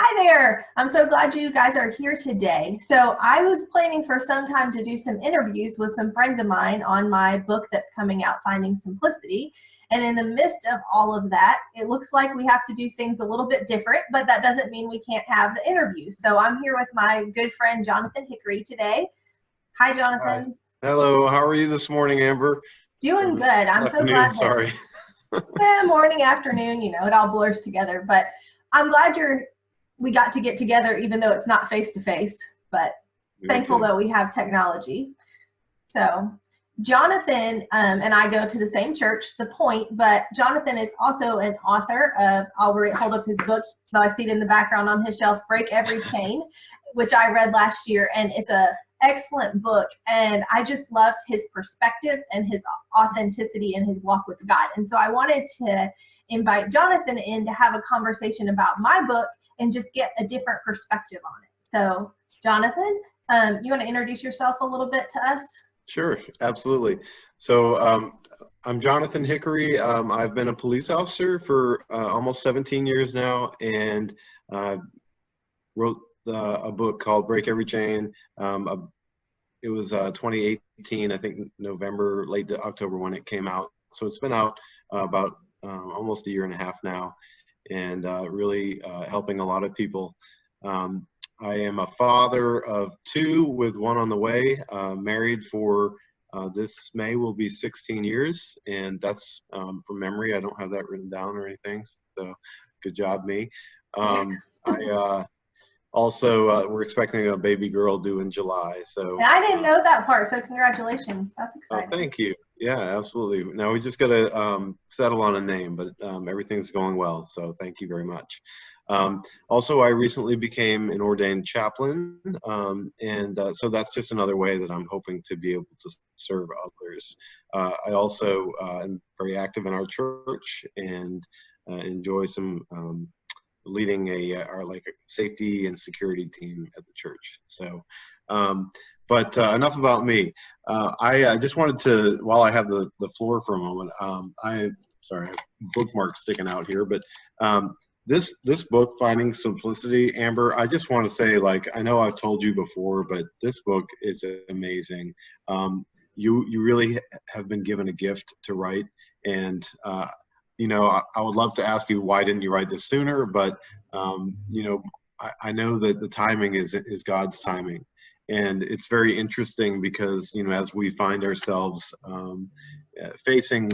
Hi there. I'm so glad you guys are here today. So I was planning for some time to do some interviews with some friends of mine on my book that's coming out, Finding Simplicity. And in the midst of all of that, it looks like we have to do things a little bit different, but that doesn't mean we can't have the interviews. So I'm here with my good friend, Jonathan Hickory, today. Hi, Hi. Jonathan. Hello. How are you this morning, Amber? Or Doing this good. I'm so afternoon, glad that, sorry. morning, afternoon, it all blurs together. But I'm glad we got to get together, even though it's not face to face, but Me thankful too. that we have technology. So Jonathan and I go to the same church, The Point, but Jonathan is also an author of, I'll hold up his book, though I see it in the background on his shelf, Break Every Chain, which I read last year, and it's a excellent book. And I just love his perspective and his authenticity in his walk with God. And so I wanted to invite Jonathan in to have a conversation about my book and just get a different perspective on it. So Jonathan, you want to introduce yourself a little bit to us? Sure, absolutely. So I'm Jonathan Hickory. I've been a police officer for almost 17 years now, and wrote a book called Break Every Chain. It was 2018, I think November, late October when it came out. So it's been out about almost a year and a half now, and really helping a lot of people. I am a father of two with one on the way, married for this May will be 16 years, and that's from memory. I don't have that written down or anything, so good job, me. I also, we're expecting a baby girl due in July. So And I didn't know that part, so congratulations. That's oh, exciting. thank you. Yeah, absolutely. Now we just got to settle on a name, but everything's going well. So thank you very much. Also, I recently became an ordained chaplain, and so that's just another way that I'm hoping to be able to serve others. I also am very active in our church and enjoy some leading our like a safety and security team at the church. So, but enough about me. I just wanted to, while I have the floor for a moment, sorry, I have bookmarks sticking out here, but this book, Finding Simplicity, Amber, I just want to say, like, I know I've told you before, but this book is amazing. You really have been given a gift to write, and I would love to ask you, why didn't you write this sooner? But I know that the timing is God's timing. And it's very interesting because, as we find ourselves facing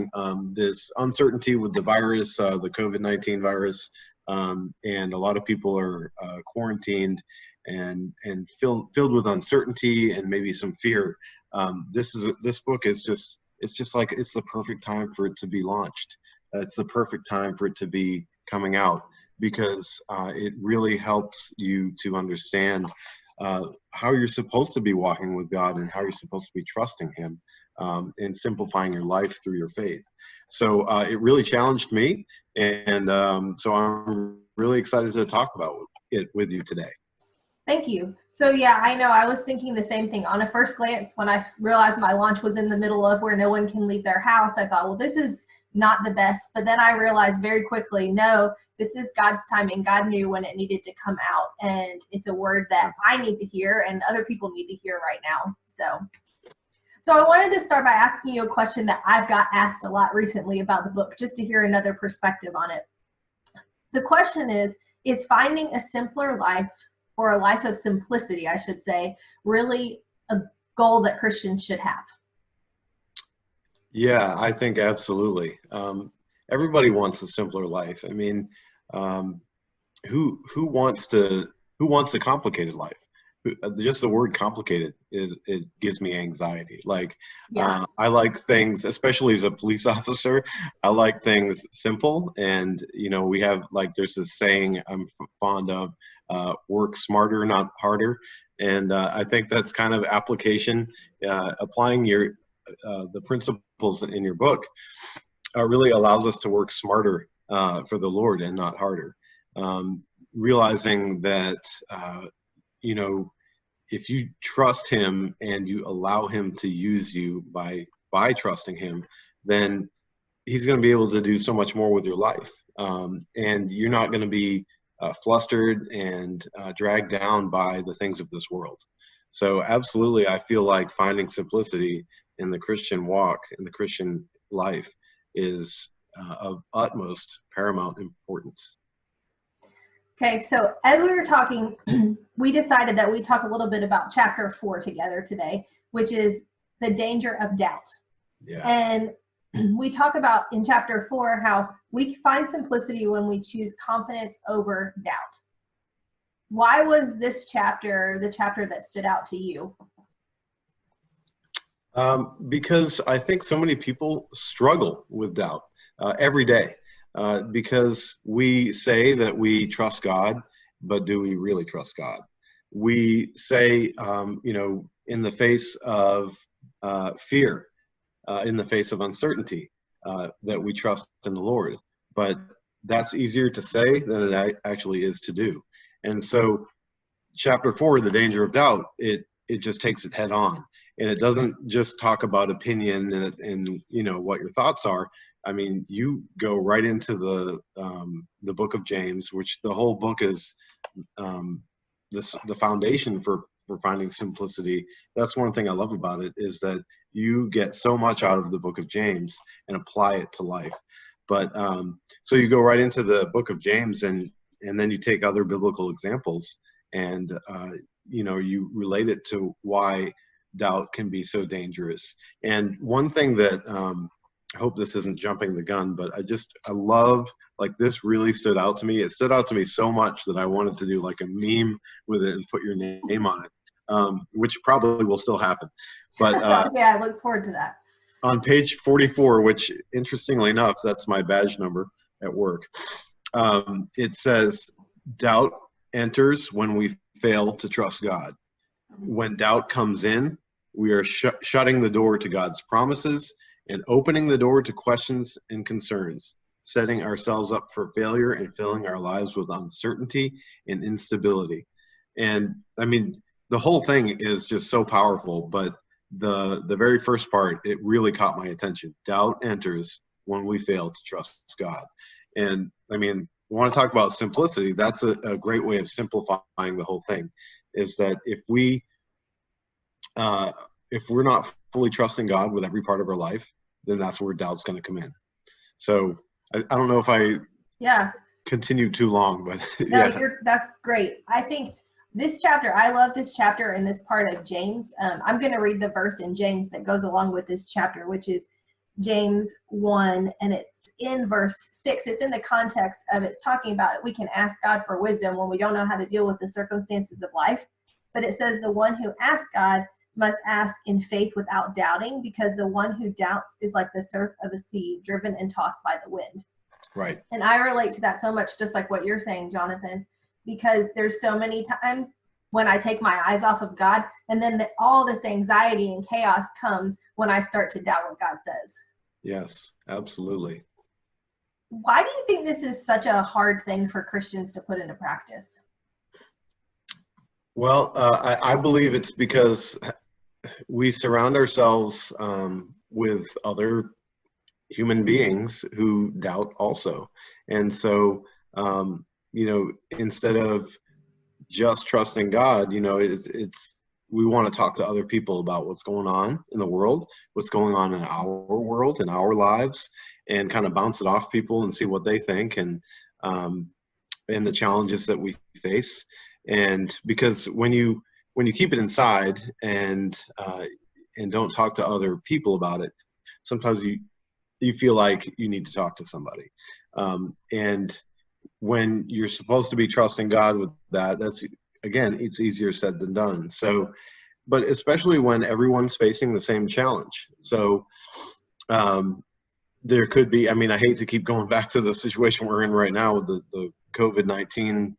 this uncertainty with the virus, the COVID-19 virus, and a lot of people are quarantined and filled with uncertainty and maybe some fear. This book is just like, it's the perfect time for it to be launched. It's the perfect time for it to be coming out, because it really helps you to understand how you're supposed to be walking with God and how you're supposed to be trusting Him, and simplifying your life through your faith. So it really challenged me, and so I'm really excited to talk about it with you today. Thank you. So yeah, I know I was thinking the same thing. On a first glance, when I realized my launch was in the middle of where no one can leave their house, I thought, well, this is not the best. But then I realized very quickly, no, this is God's timing. God knew when it needed to come out, and it's a word that I need to hear and other people need to hear right now. So I wanted to start by asking you a question that I've got asked a lot recently about the book, just to hear another perspective on it. The question is finding a simpler life, or a life of simplicity, I should say, really a goal that Christians should have? Yeah, I think absolutely. Everybody wants a simpler life. I mean, who wants a complicated life? Just the word complicated it gives me anxiety. Like, Yeah. I like things, especially as a police officer, I like things simple. And we have, like, there's this saying I'm fond of, work smarter, not harder. And I think that's kind of application, applying the principles in your book really allows us to work smarter for the Lord and not harder. Realizing that, if you trust Him and you allow Him to use you by trusting Him, then He's going to be able to do so much more with your life. And you're not going to be flustered and dragged down by the things of this world. So absolutely, I feel like finding simplicity in the Christian walk, in the Christian life, is of utmost paramount importance. Okay, so as we were talking, we decided that we'd talk a little bit about chapter 4 together today, which is the danger of doubt. Yeah. And we talk about in chapter 4 how we find simplicity when we choose confidence over doubt. Why was this chapter the chapter that stood out to you? Because I think so many people struggle with doubt every day. Because we say that we trust God, but do we really trust God? We say, in the face of fear, in the face of uncertainty, that we trust in the Lord. But that's easier to say than it actually is to do. And so chapter 4, the danger of doubt, it just takes it head on. And it doesn't just talk about opinion and what your thoughts are. I mean, you go right into the book of James, which the whole book is the foundation for finding simplicity. That's one thing I love about it, is that you get so much out of the book of James and apply it to life. But so you go right into the book of James, and then you take other biblical examples, and you relate it to why doubt can be so dangerous. And one thing that I hope this isn't jumping the gun, but I love, like, this really stood out to me. It stood out to me so much that I wanted to do like a meme with it and put your name on it, which probably will still happen. But yeah, I look forward to that. On page 44, which interestingly enough, that's my badge number at work, it says, doubt enters when we fail to trust God. When doubt comes in, we are shutting the door to God's promises and opening the door to questions and concerns, setting ourselves up for failure and filling our lives with uncertainty and instability. And I mean, the whole thing is just so powerful, but the very first part, it really caught my attention. Doubt enters when we fail to trust God. And I mean, we want to talk about simplicity. That's a great way of simplifying the whole thing, is that if we're not fully trusting God with every part of our life, then that's where doubt's going to come in. So I don't know if I continue too long, but no, that's great. I think this chapter, I love this chapter and this part of James. I'm going to read the verse in James that goes along with this chapter, which is James 1, and it's in verse 6. It's in the context of, it's talking about we can ask God for wisdom when we don't know how to deal with the circumstances of life. But it says the one who asks God must ask in faith without doubting, because the one who doubts is like the surf of a sea, driven and tossed by the wind. Right. And I relate to that so much, just like what you're saying, Jonathan, because there's so many times when I take my eyes off of God, and then all this anxiety and chaos comes when I start to doubt what God says. Yes, absolutely. Why do you think this is such a hard thing for Christians to put into practice? Well, I believe it's because we surround ourselves with other human beings who doubt also. And so, instead of just trusting God, we want to talk to other people about what's going on in the world, what's going on in our world, in our lives, and kind of bounce it off people and see what they think, and the challenges that we face. And because when you keep it inside and don't talk to other people about it, sometimes you feel like you need to talk to somebody. And when you're supposed to be trusting God with that, it's easier said than done. So, but especially when everyone's facing the same challenge. So there could be, I hate to keep going back to the situation we're in right now with the COVID-19,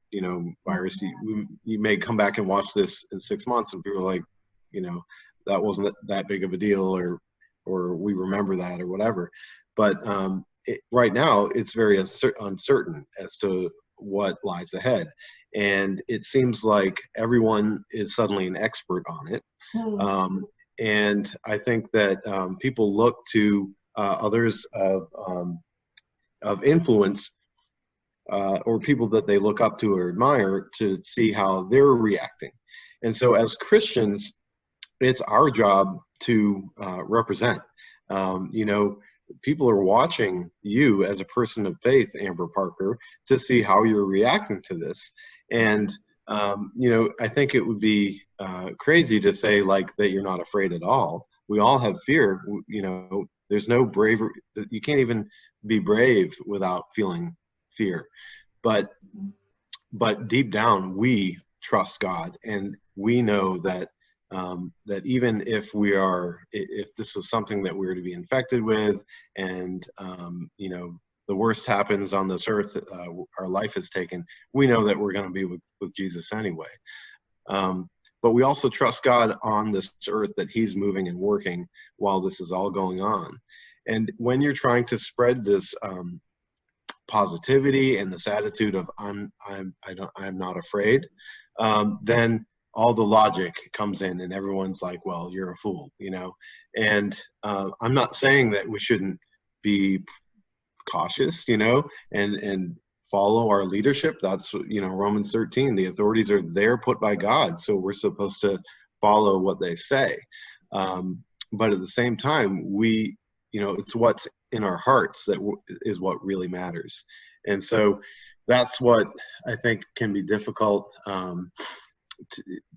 virus. You may come back and watch this in 6 months and people are like, that wasn't that big of a deal, or we remember that, or whatever. But right now, it's very uncertain as to what lies ahead. And it seems like everyone is suddenly an expert on it. And I think that people look to others of influence or people that they look up to or admire, to see how they're reacting. And so as Christians, it's our job to represent. You know, people are watching you as a person of faith, Amber Parker, to see how you're reacting to this. And you know, I think it would be crazy to say like that you're not afraid at all. We all have fear. You know, there's no bravery. You can't even be brave without feeling fear. But deep down, we trust God, and we know that that even if this was something that we were to be infected with, and you know, the worst happens on this earth, our life is taken, we know that we're going to be with Jesus anyway. But we also trust God on this earth, that he's moving and working while this is all going on. And when you're trying to spread this positivity and this attitude of I'm not afraid, then all the logic comes in, and everyone's like, well, you're a fool, you know. And I'm not saying that we shouldn't be cautious, you know, and follow our leadership. That's, you know, Romans 13, the authorities are there put by God, so we're supposed to follow what they say. But at the same time, we, you know, it's what's in our hearts that is what really matters. And so that's what I think can be difficult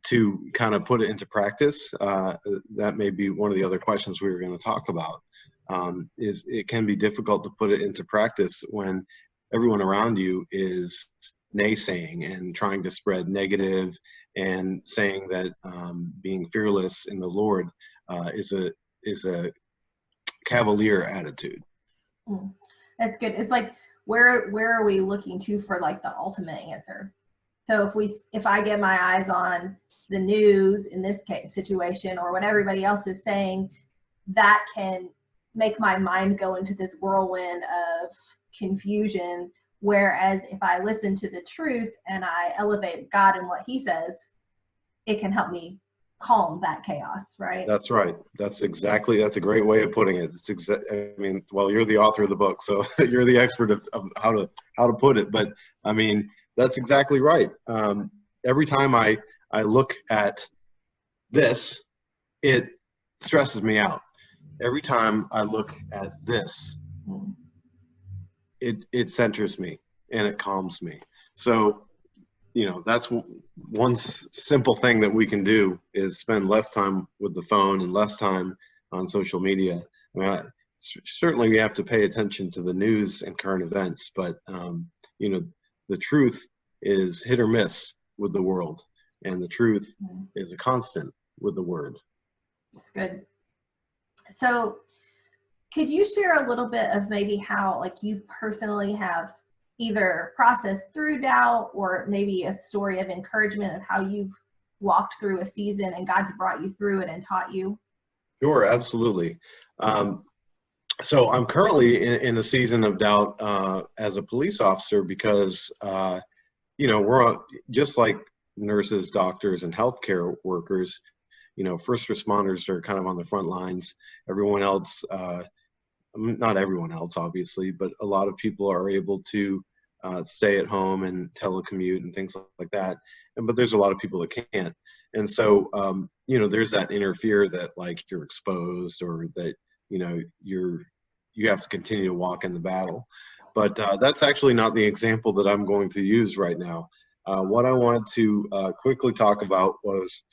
to kind of put it into practice. That may be one of the other questions we were going to talk about. Is it can be difficult to put it into practice when everyone around you is naysaying and trying to spread negative, and saying that being fearless in the Lord is a cavalier attitude. That's good. It's like, where are we looking to for like the ultimate answer? So if I get my eyes on the news in this case situation, or what everybody else is saying, that can make my mind go into this whirlwind of confusion. Whereas if I listen to the truth and I elevate God and what he says, it can help me calm that chaos, right? That's right. That's a great way of putting it. I mean, well, you're the author of the book, so you're the expert of how to put it. But I mean, that's exactly right. Every time I look at this, it stresses me out. Every time I look at this, it centers me and it calms me. So, you know, that's one simple thing that we can do, is spend less time with the phone and less time on social media. I mean, certainly we have to pay attention to the news and current events, but you know, the truth is hit or miss with the world, and the truth is a constant with the word. It's good. So could you share a little bit of maybe how, like, you personally have either processed through doubt, or maybe a story of encouragement of how you've walked through a season and God's brought you through it and taught you? Sure, absolutely. So I'm currently in a season of doubt as a police officer, because you know, we're just like nurses, doctors, and healthcare workers. You know, first responders are kind of on the front lines. Everyone else, not everyone else, obviously, but a lot of people are able to stay at home and telecommute and things like that. But there's a lot of people that can't. And so, you know, there's that inner fear that like you're exposed, or that, you know, you have to continue to walk in the battle. But that's actually not the example that I'm going to use right now. What I wanted to quickly talk about was,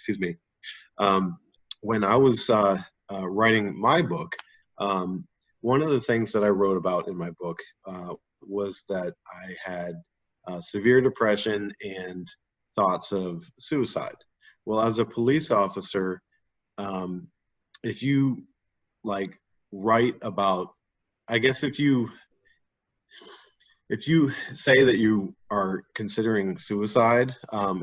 when I was writing my book, one of the things that I wrote about in my book was that I had severe depression and thoughts of suicide. Well, as a police officer, if you like write about, I guess if you say that you are considering suicide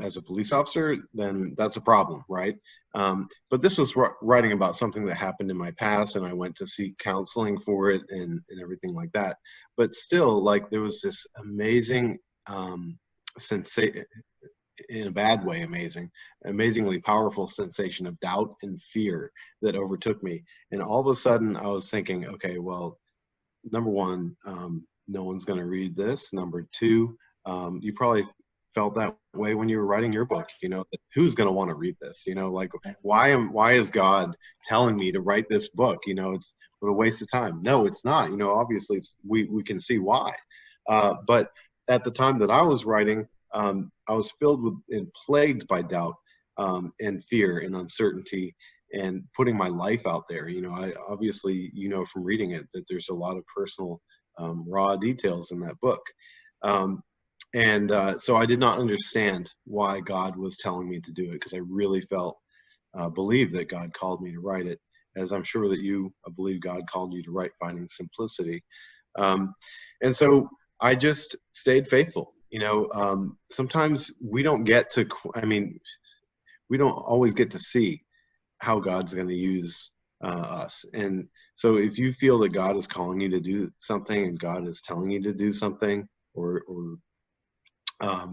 as a police officer, then that's a problem, right? But this was writing about something that happened in my past, and I went to seek counseling for it and everything like that. But still, like, there was this amazing sensation, in a bad way, amazingly powerful sensation of doubt and fear that overtook me. And all of a sudden I was thinking, okay, well, number one, no one's going to read this. Number two, You probably felt that way when you were writing your book. Who's going to want to read this? Like, why is God telling me to write this book? It's what a waste of time. No, it's not. Obviously we can see why. But at the time that I was writing, I was filled with and plagued by doubt, and fear and uncertainty, and putting my life out there. I obviously, from reading it, that there's a lot of personal, raw details in that book. So I did not understand why God was telling me to do it, because I really believed that God called me to write it, as I'm sure that I believe God called you to write Finding Simplicity. And so I just stayed faithful. Sometimes we don't get to, we don't always get to see how God's going to use us. And so if you feel that God is calling you to do something, and God is telling you to do something, or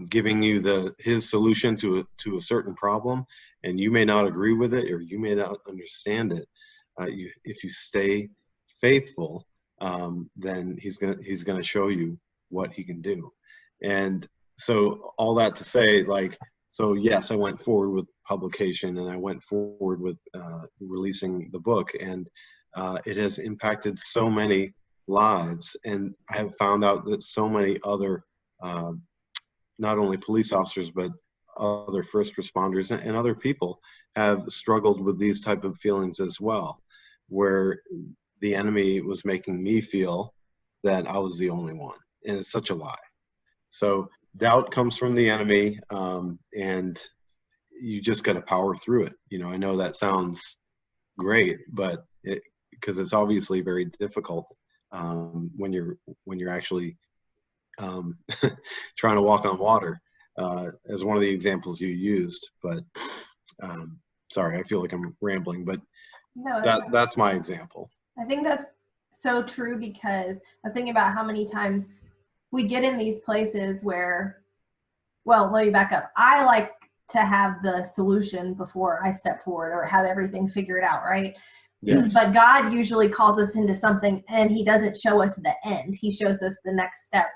giving you his solution to a certain problem, and you may not agree with it, or you may not understand it, if you stay faithful, then he's gonna show you what he can do. And so all that to say, so yes, I went forward with publication, and I went forward with releasing the book, and it has impacted so many lives. And I have found out that so many other, not only police officers, but other first responders and other people have struggled with these type of feelings as well, where the enemy was making me feel that I was the only one. And it's such a lie. So doubt comes from the enemy, and you just got to power through it. I know that sounds great, but because it's obviously very difficult when you're actually trying to walk on water, as one of the examples you used. But sorry, I feel like I'm rambling, but No, that's my example. I think that's so true, because I was thinking about how many times we get in these places where, well, let me back up. I like to have the solution before I step forward, or have everything figured out, right? Yes. But God usually calls us into something, and he doesn't show us the end. He shows us the next step.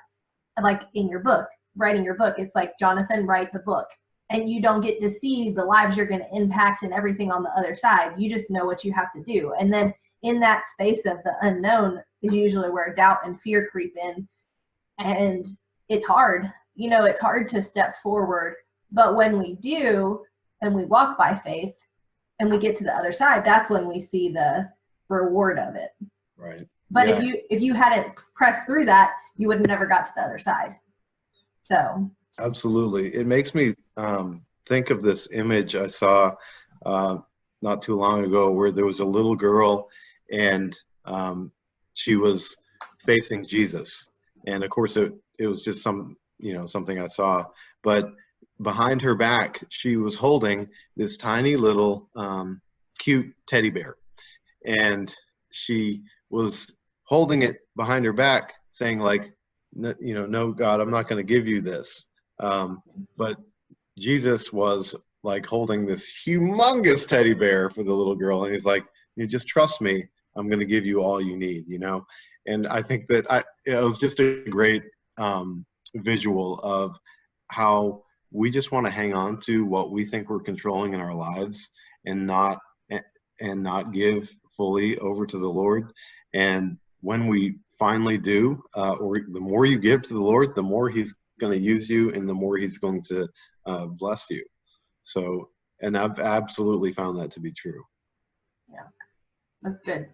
Like in your book, writing your book, it's like, Jonathan, write the book. And you don't get to see the lives you're going to impact and everything on the other side. You just know what you have to do. And then in that space of the unknown is usually where doubt and fear creep in. And it's hard. It's hard to step forward. But when we do, and we walk by faith, and we get to the other side, that's when we see the reward of it. Right. But yeah. if you hadn't pressed through that, you would have never got to the other side. So absolutely, it makes me think of this image I saw not too long ago, where there was a little girl, and she was facing Jesus, and of course it was just something I saw, but behind her back she was holding this tiny little cute teddy bear, and she was holding it behind her back, saying like, no, God, I'm not going to give you this. But Jesus was like holding this humongous teddy bear for the little girl, and he's like, you just trust me, I'm going to give you all you need, And I think that it was just a great visual of how we just want to hang on to what we think we're controlling in our lives, and not give fully over to the Lord. And when we finally do, or the more you give to the Lord, the more he's going to use you, and the more he's going to bless you. So, and I've absolutely found that to be true. Yeah, that's good.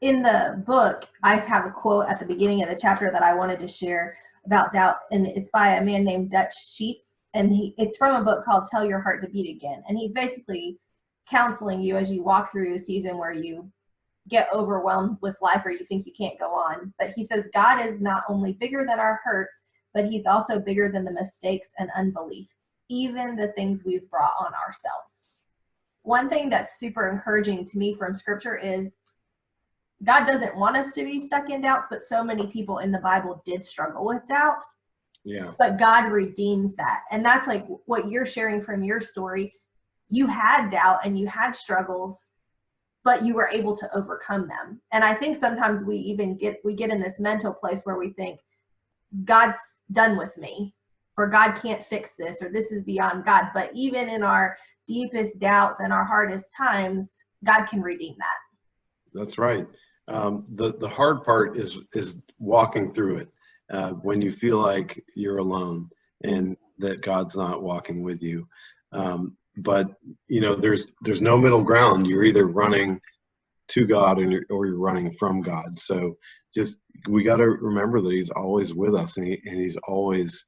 In the book, I have a quote at the beginning of the chapter that I wanted to share about doubt, and it's by a man named Dutch Sheets, and it's from a book called Tell Your Heart to Beat Again. And he's basically counseling you as you walk through a season where you get overwhelmed with life, or you think you can't go on. But he says, God is not only bigger than our hurts, but he's also bigger than the mistakes and unbelief, even the things we've brought on ourselves. One thing that's super encouraging to me from scripture is God doesn't want us to be stuck in doubts, but so many people in the Bible did struggle with doubt. Yeah. But God redeems that. And that's like what you're sharing from your story. You had doubt and you had struggles, but you were able to overcome them. And I think sometimes we get in this mental place where we think, God's done with me, or God can't fix this, or this is beyond God. But even in our deepest doubts and our hardest times, God can redeem that. That's right. The hard part is walking through it when you feel like you're alone and that God's not walking with you. But there's no middle ground. You're either running to God or you're running from God. So just we got to remember that He's always with us, and He's always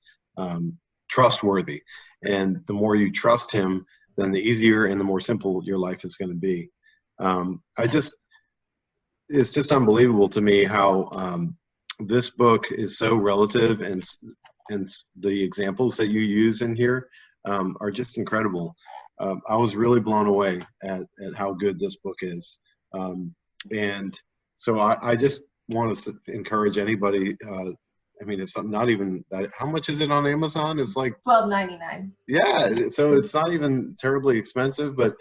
trustworthy. And the more you trust Him, then the easier and the more simple your life is going to be. It's just unbelievable to me how this book is so relative, and the examples that you use in here are just incredible. I was really blown away at how good this book is. And so I just want to encourage anybody. I mean, it's not even that. How much is it on Amazon? It's like $12.99. Yeah, so it's not even terribly expensive, but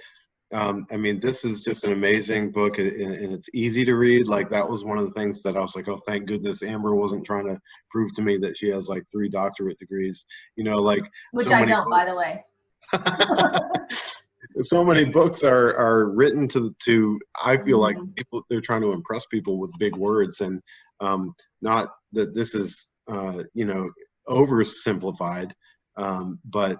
I mean, this is just an amazing book, and it's easy to read. Like, that was one of the things that I was like, oh, thank goodness Amber wasn't trying to prove to me that she has like 3 doctorate degrees, like Which so I many don't, by the way. so many books are written to I feel like Mm-hmm. they're trying to impress people with big words, and not that this is oversimplified, but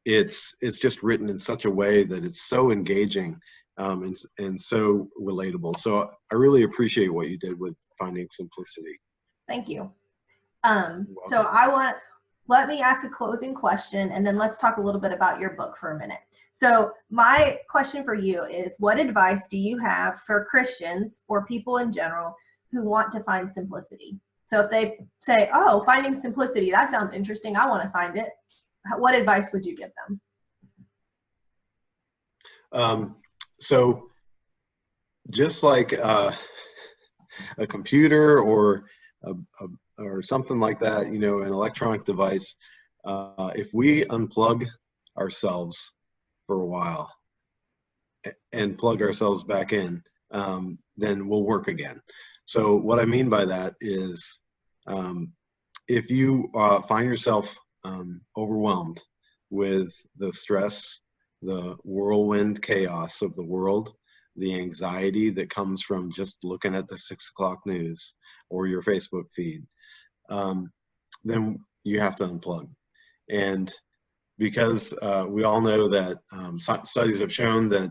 it's just written in such a way that it's so engaging, and so relatable. So I really appreciate what you did with Finding Simplicity. Thank you. You're So welcome. let me ask a closing question, and then let's talk a little bit about your book for a minute. So my question for you is, what advice do you have for Christians or people in general who want to find simplicity? So if they say, oh, finding simplicity, that sounds interesting, I want to find it, what advice would you give them? So just like a computer or or something like that, an electronic device, if we unplug ourselves for a while and plug ourselves back in, then we'll work again. So what I mean by that is, if you find yourself overwhelmed with the stress, the whirlwind chaos of the world, the anxiety that comes from just looking at the 6 o'clock news or your Facebook feed, then you have to unplug. And because we all know that studies have shown that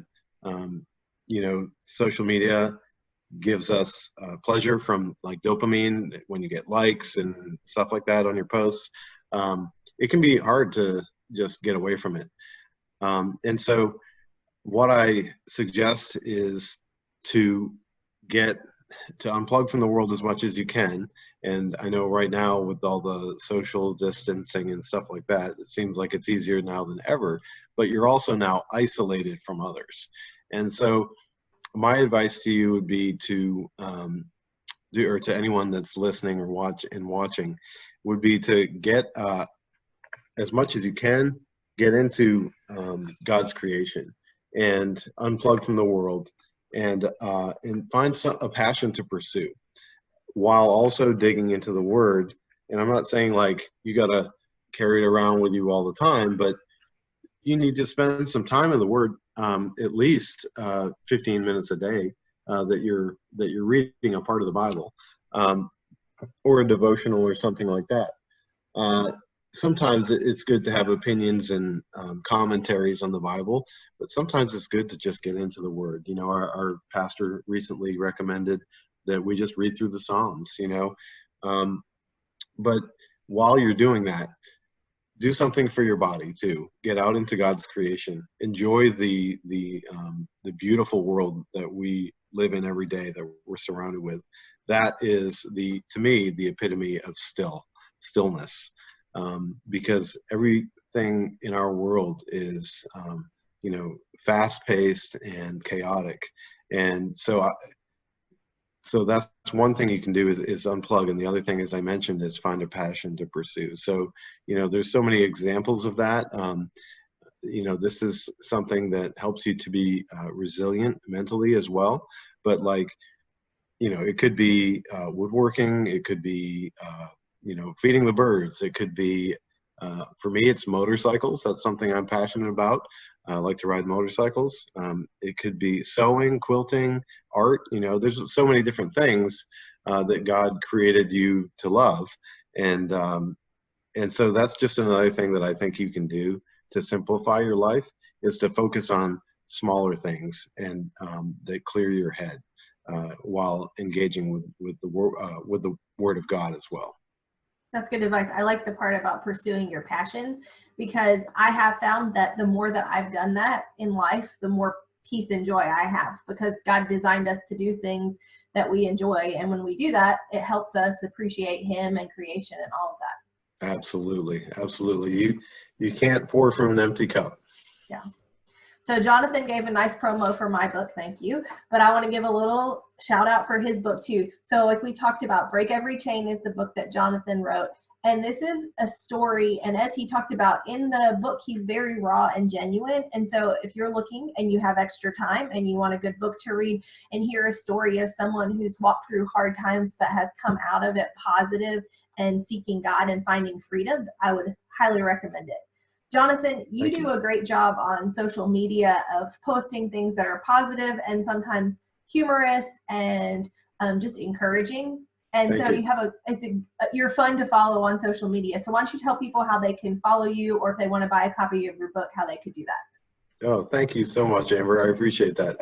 social media gives us pleasure from like dopamine when you get likes and stuff like that on your posts. It can be hard to just get away from it. And so what I suggest is to unplug from the world as much as you can. And I know right now with all the social distancing and stuff like that, it seems like it's easier now than ever, but you're also now isolated from others. And so my advice to you would be to or to anyone that's listening or watching, would be to get as much as you can, get into God's creation and unplug from the world, and find a passion to pursue, while also digging into the Word. And I'm not saying like you got to carry it around with you all the time, but you need to spend some time in the Word, at least 15 minutes a day, that you're reading a part of the Bible, or a devotional or something like that. Sometimes it's good to have opinions and commentaries on the Bible, but sometimes it's good to just get into the Word. Our pastor recently recommended that we just read through the Psalms. But while you're doing that, do something for your body too. Get out into God's creation. Enjoy the beautiful world that we live in every day, that we're surrounded with. That is to me the epitome of stillness, because everything in our world is fast-paced and chaotic, and so that's one thing you can do is unplug. And the other thing, as I mentioned, is find a passion to pursue. So, there's so many examples of that. This is something that helps you to be resilient mentally as well. But it could be woodworking, it could be, feeding the birds. It could be, for me, it's motorcycles. That's something I'm passionate about. I like to ride motorcycles. It could be sewing, quilting, art. There's so many different things that God created you to love. And so that's just another thing that I think you can do to simplify your life, is to focus on smaller things and that clear your head while engaging with the Word of God as well. That's good advice. I like the part about pursuing your passions, because I have found that the more that I've done that in life, the more peace and joy I have, because God designed us to do things that we enjoy. And when we do that, it helps us appreciate Him and creation and all of that. Absolutely. Absolutely. You can't pour from an empty cup. Yeah. So Jonathan gave a nice promo for my book, thank you. But I want to give a little shout out for his book too. So like we talked about, Break Every Chain is the book that Jonathan wrote. And this is a story, and as he talked about in the book, he's very raw and genuine. And so if you're looking and you have extra time and you want a good book to read and hear a story of someone who's walked through hard times but has come out of it positive and seeking God and finding freedom, I would highly recommend it. Jonathan, you do a great job on social media of posting things that are positive and sometimes humorous and just encouraging. And so you have you're fun to follow on social media. So why don't you tell people how they can follow you, or if they want to buy a copy of your book, how they could do that? Oh, thank you so much, Amber. I appreciate that.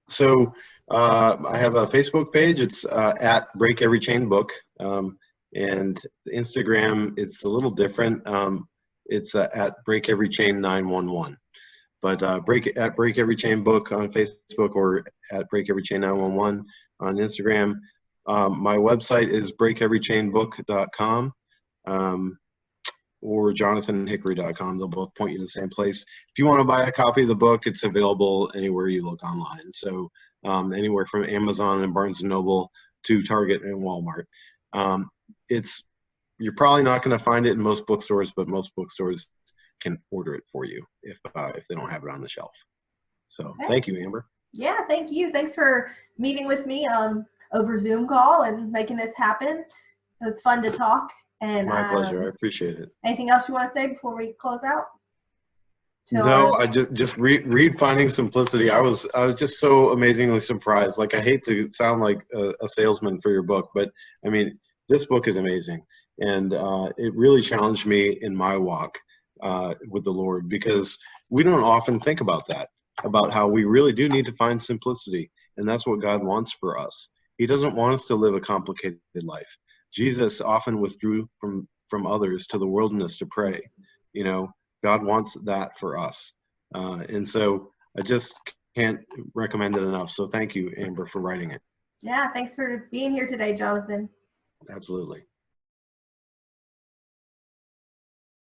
So I have a Facebook page. It's at Break Every Chain Book. And Instagram, it's a little different. It's at Break Every Chain 911. But Break Every Chain Book on Facebook, or at Break Every Chain 911 on Instagram. My website is breakeverychainbook.com or jonathanhickory.com. They'll both point you to the same place. If you want to buy a copy of the book, it's available anywhere you look online. So anywhere from Amazon and Barnes & Noble to Target and Walmart. You're probably not going to find it in most bookstores, but most bookstores can order it for you if they don't have it on the shelf. So Thank you, Amber. Yeah, thank you. Thanks for meeting with me over Zoom call and making this happen. It was fun to talk. And my pleasure. I appreciate it. Anything else you want to say before we close out? No, I just read Finding Simplicity. I was just so amazingly surprised. Like, I hate to sound like a salesman for your book, but I mean, this book is amazing, and it really challenged me in my walk with the Lord, because we don't often think about that, about how we really do need to find simplicity, and that's what God wants for us. He doesn't want us to live a complicated life. Jesus often withdrew from others to the wilderness to pray. God wants that for us. And so I just can't recommend it enough. So thank you, Amber, for writing it. Yeah, thanks for being here today, Jonathan. Absolutely.